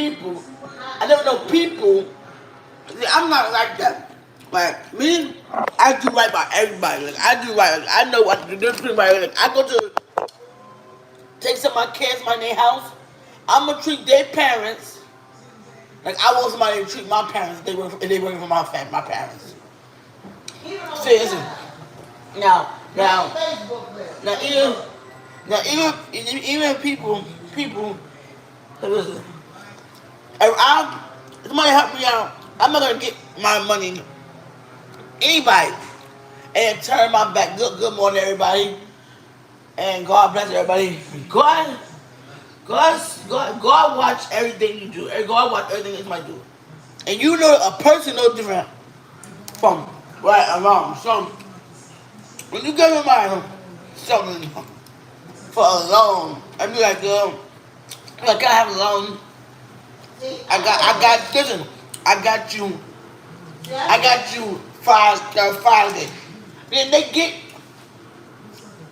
people. I never know people. See, I'm not like that. Like me, I do right by everybody. Like I do right. Like, I know what the difference between my like. I go to take some of my kids in their house. I'm gonna treat their parents like I want somebody to treat my parents if they work for my family, my parents. Seriously. Now, now, now, even people. Listen, if somebody help me out, I'm not gonna get my money. Anybody, and turn my back. Good morning, everybody, and God bless everybody. God watch everything you do. And God watch everything that somebody do. And you know a person no different from right or wrong. So when you give somebody something for a loan, I be like I have a loan. Listen, I got you five days. Then they get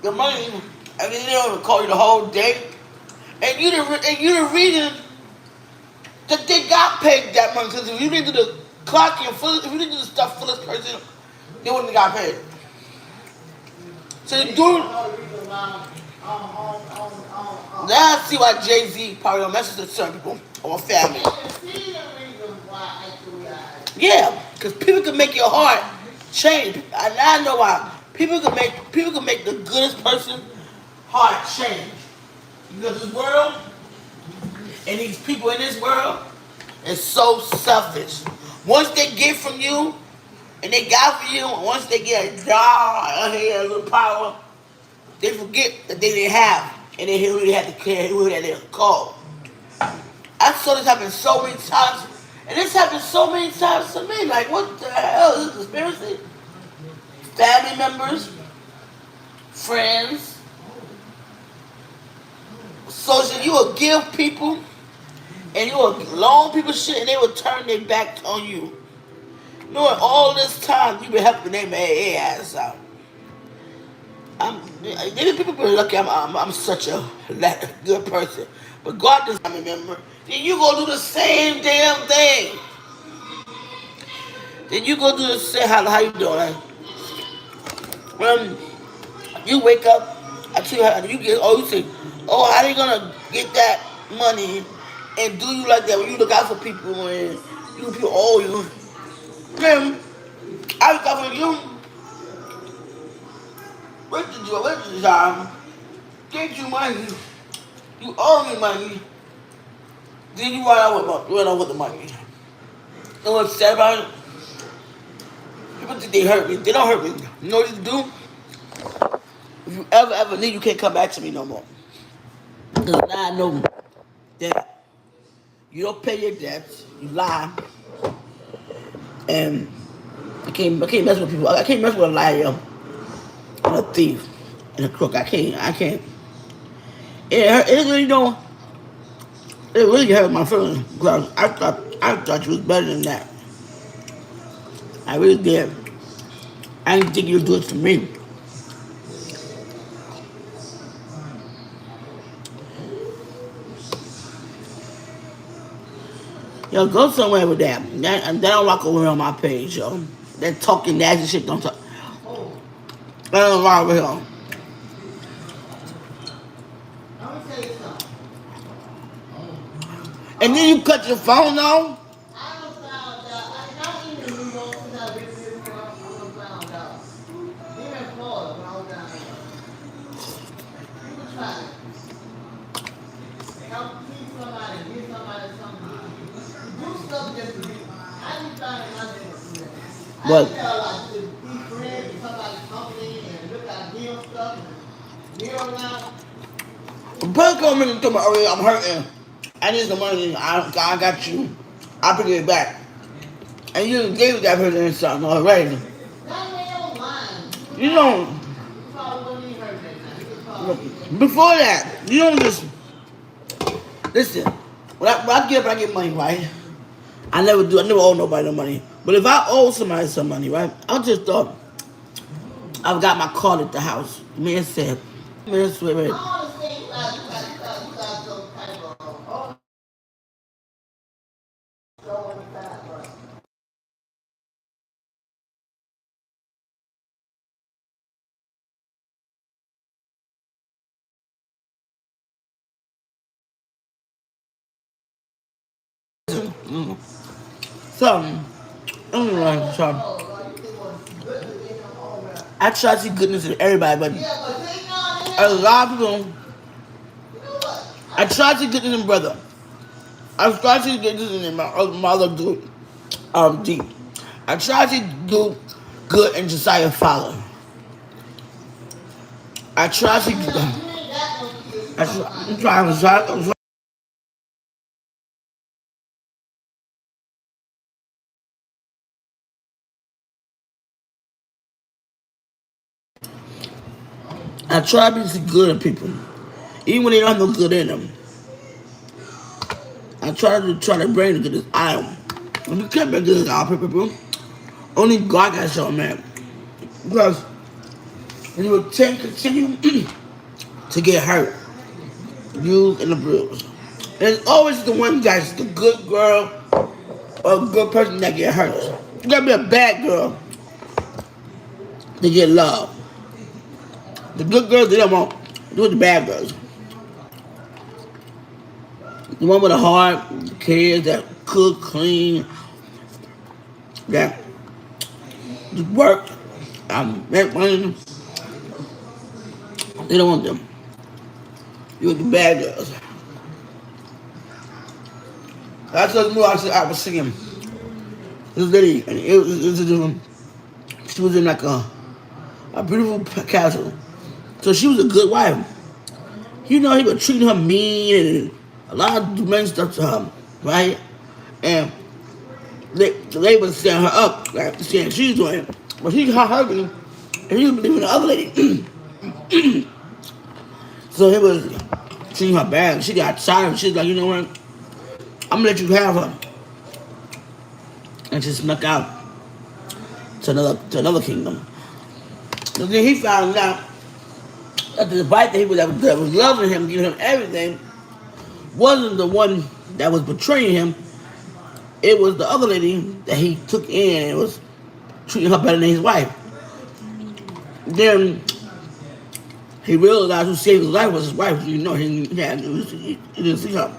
the money, and then they don't call you the whole day. And you the reason that they got paid that money. Because if you didn't do the clock and if you didn't do the stuff for this person, they wouldn't have got paid. So the dude, now I see why Jay-Z probably don't mess with certain people or family. Yeah, because people can make your heart change. And I know why. People can make the goodest person heart change. Because this world and these people in this world is so selfish. Once they get from you and they got for you, once they get a job, a little power, they forget that they didn't have and they who they had to care, who they had to call. I saw this happen so many times, and this happened so many times to me. Like, what the hell is this conspiracy? Family members, friends, social. You will give people, and you will loan people shit, and they will turn their back on you. Knowing all this time you been helping them ass out. Maybe people be lucky I'm such a good person, but God does not remember. Then you go do the same damn thing. Then you go do the same. How you doing? Like, when you wake up, I tell you how you get. Oh, you say, oh, how they gonna get that money and do you like that when you look out for people and people owe you? Man, I look out for you. What did you get you money? You owe me money. Then you run out with the money. And what's sad about it? People think they hurt me. They don't hurt me. You know what you do? If you ever leave, you can't come back to me no more. Because now I know that you don't pay your debts, you lie, and I can't mess with people. I can't mess with a liar and a thief and a crook. I can't. It really don't. It really hurt my feelings because I thought you was better than that. I really did. I didn't think you'd do it to me. Yo, go somewhere with that. That don't rock over on my page, yo. That talking nasty shit don't talk. That don't rock over here. And then you cut your phone off? What? The person come in and told me, oh, I'm hurting. I need some money. I got you. I'll bring it back. And you gave that person something already. You don't. Before that, you don't just listen. When I get money, right? I never owe nobody no money. But if I owe somebody some money, right? I just thought I've got my card at the house. Man said, man swear. So, anyway, so I try to see goodness in everybody, but a lot of people, I try to see goodness in brother. I try to see goodness in my other dude, D. I try to do good in Josiah's father. I try to. I'm trying. I try to be good in people, even when they don't have no good in them. I try to bring the goodness out of them. And you can't bring goodness out of people. Only God can show man. Because you will continue to get hurt, used and abused. And it's always the one guy's the good girl or good person that get hurt. You gotta be a bad girl to get love. The good girls, they don't want do the bad girls. The one with the heart, the kids that cook, clean, that work, make money. They don't want them. You want the bad girls. That's what I was singing. This lady, and she was in like a beautiful castle. So she was a good wife. You know, he was treating her mean and a lot of men stuff to her, right? And the lady was setting her up, like saying she's doing it. But she's her husband, and he was believing the other lady. So he was treating her bad. She got tired. She's like, you know what? I'm gonna let you have her. And she snuck out to another kingdom. So then he found out that the wife that was loving him, giving him everything, wasn't the one that was betraying him. It was the other lady that he took in and was treating her better than his wife. Then he realized who saved his life was his wife. You know, he didn't see her.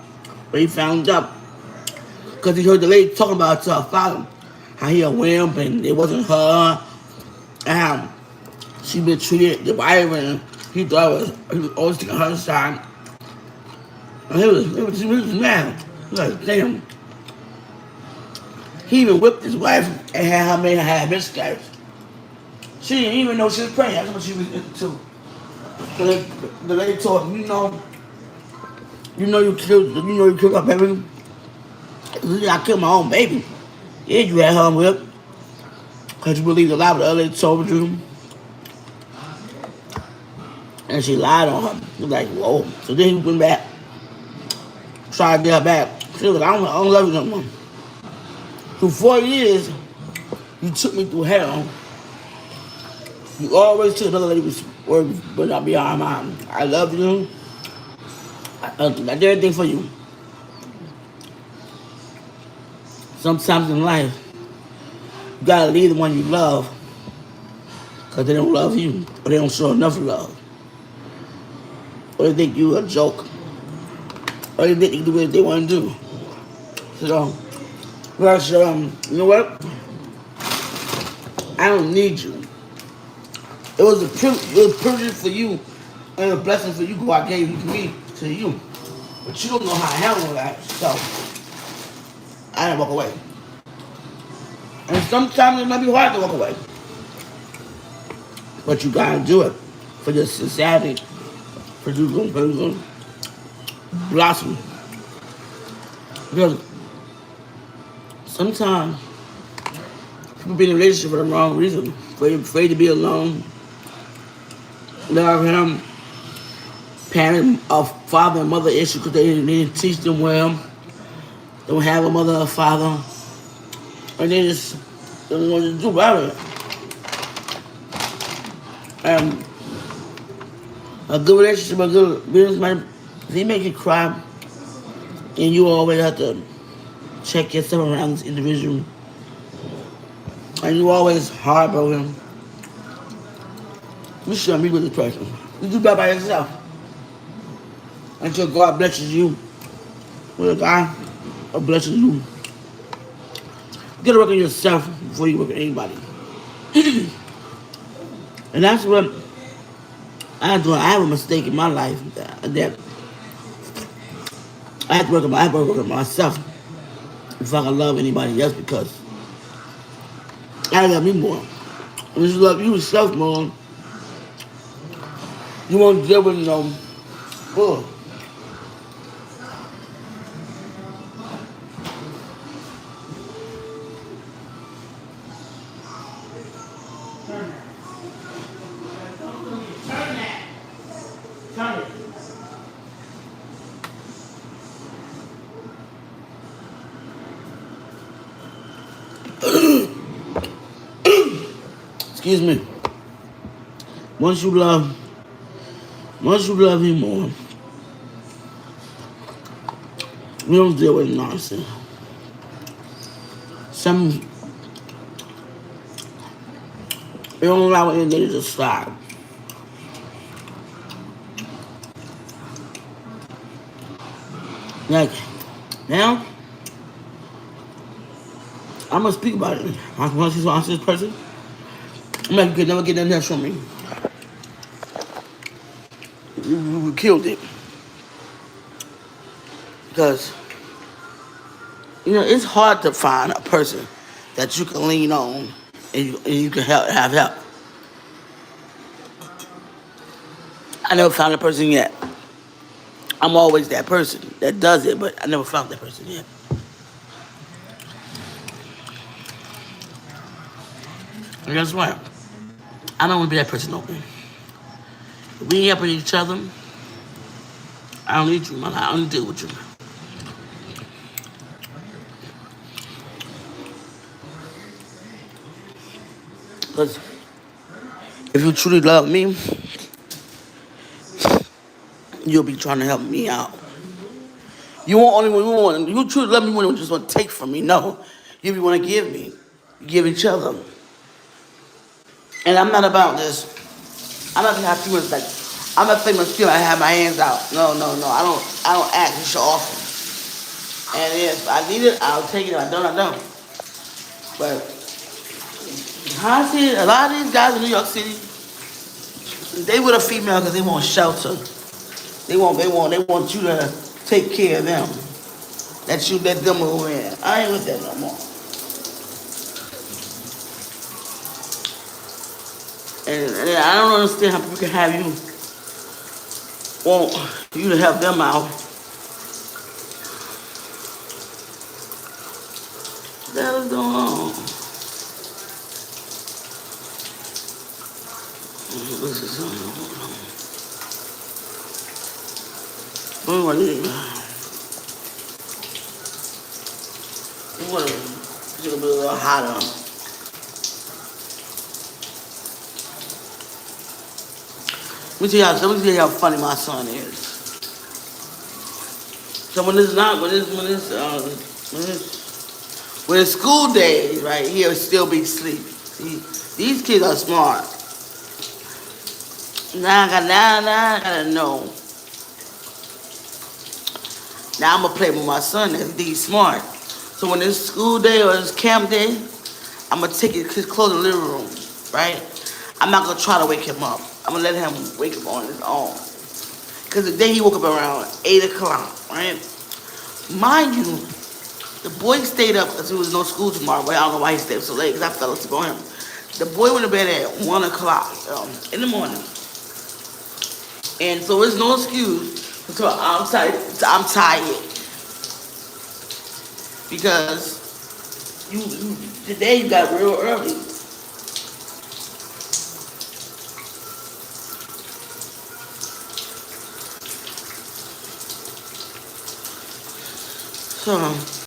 But he found out because he heard the lady talking about her father, how he a wimp and it wasn't her, and how she been treated the wife, and he thought he was always taking her side. And he was mad. He was like, damn. He even whipped his wife and had her made her have miscarriage. She didn't even know she was pregnant. That's what she was into. So the lady told him, you killed my baby. I killed my own baby. Yeah, you had her whipped. Because you believed a lie what the other lady told you. And she lied on him. He was like, whoa. So then he went back, tried to get her back. She was like, I don't love you no more. For 4 years, you took me through hell. You always took another lady's word, but not beyond mine. I love you. I did everything for you. Sometimes in life, you gotta leave the one you love because they don't love you or they don't show enough love. Or they think you a joke. Or they think you do what they want to do. So, you know what? I don't need you. It was a privilege for you and a blessing for you God gave me to you. But you don't know how to handle that. So, I didn't walk away. And sometimes it might be hard to walk away. But you gotta do it for your society, for you to blossom. Because sometimes people be in a relationship for the wrong reason. Afraid to be alone. Love him. Parent of father and mother issue because they didn't teach them well. Don't have a mother or father. And they just don't know what to do about it. A good relationship, a good business man, if he make you cry, and you always have to check yourself around this individual, and you always harbor him, you shouldn't be with this person. You do that by yourself. Until God blesses you with a guy or blesses you You gotta work on yourself before you work on anybody. And that's what I have a mistake in my life that I have to work on myself before I can love anybody else because I love me more. When you love yourself more, you won't deal with no bull. Excuse me. Once you love, once you love him more, we don't deal with nonsense. Some we don't allow anything to stop. Like now, I'm gonna speak about it. Once you answer this person, I'm like, you can never get that next from me. You killed it because it's hard to find a person that you can lean on and you can have help. I never found a person yet. I'm always that person that does it, but I never found that person yet. And guess what? I don't want to be that person no more. If we ain't helping each other, I don't need you, man. I don't deal with you. Because if you truly love me, you'll be trying to help me out. You won't only want you truly love me when you just want to take from me. No, you be want to give me, give each other. And I'm not about this. I'm not gonna have feelings like I'm not famous still. I have my hands out. No, no, no. I don't act and show off. And if I need it, I'll take it. If I don't, I don't. But how I see it, a lot of these guys in New York City, they with a female because they want shelter. They want you to take care of them. That you let them move in. I ain't with that no more. And I don't understand how people can have you want you to help them out. What the hell is going on? This is what it is. It's gonna be a little hotter. Let me tell you how funny my son is. So when it's school days, right, he'll still be sleeping. See, these kids are smart. Now I gotta know. Now I'm gonna play with my son that's he's smart. So when it's school day or it's camp day, I'm gonna take his clothes in the living room, right? I'm not gonna try to wake him up. I'm gonna let him wake up on his own. Cause the day he woke up around 8 o'clock, right? Mind you, the boy stayed up because there was no school tomorrow. But I don't know why he stayed up so late because I fell asleep on him. The boy went to bed at 1 o'clock in the morning. And so there's no excuse until I'm tired. Because today you got real early. So